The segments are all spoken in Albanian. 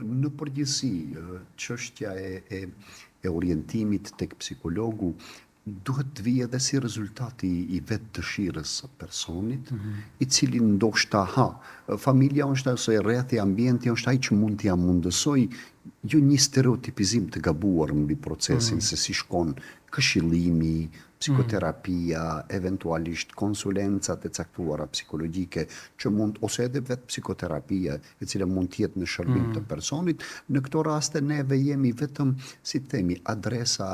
Në përgjithësi, çështja e orientimit tek psikologu duhet të vijë edhe si rezultati i vetë dëshirës së personit, i cili ndoshta familja është ose rrethi, ambienti është ai që mund t'ia mundësoj jo një stereotipizim të gabuar mbi procesin se si shkon këshillimi, psikoterapia, eventualisht konsulencat e caktuara psikologjike që mund, ose edhe vetë psikoterapia e cila mund t'jetë në shërbim të personit. Në këto raste neve jemi vetëm, si themi, adresa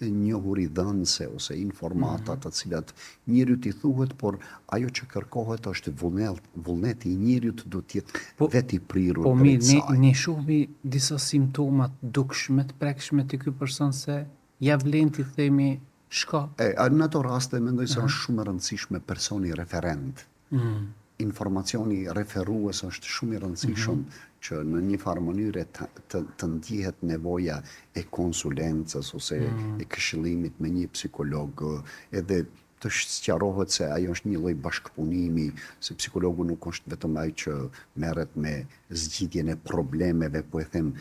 njohuridhënëse ose informata të cilat njeriut i thuhet, por ajo që kërkohet është vullneti i njeriut do t'jetë vetë i prirur drejt saj. Po mirë, ne shohmi disa simptomat dukshme të prekshme të ky person se ja vlen t'i themi shko. Në ato raste mendoj se është shumë e rëndësishme personi referent. Informacioni referues është shumë i rëndësishëm që në një farë mënyre të ndihet nevoja e konsulencës ose e këshillimit me një psikolog, edhe të sqarohet se ajo është një lloj bashkëpunimi, se psikologu nuk është vetëm ai që merret me zgjidhjen e problemeve, po e them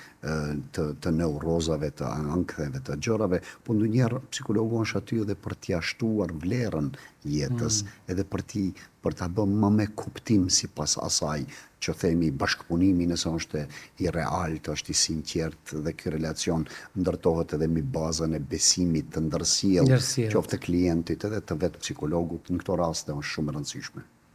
të neurozave, të ankthyeve, të gjërave, po ndonjëherë psikologu është aty edhe për t'i shtuar vlerën jetës, edhe për ta bërë më me kuptim sipas asaj që themi bashkëpunimi nëse është i realt, është i sinqert dhe ky relacion ndërtohet edhe mbi bazën e besimit të ndërsjellë, qoftë klientit edhe të vetë psikologut, në këto raste është shumë e rëndësishme.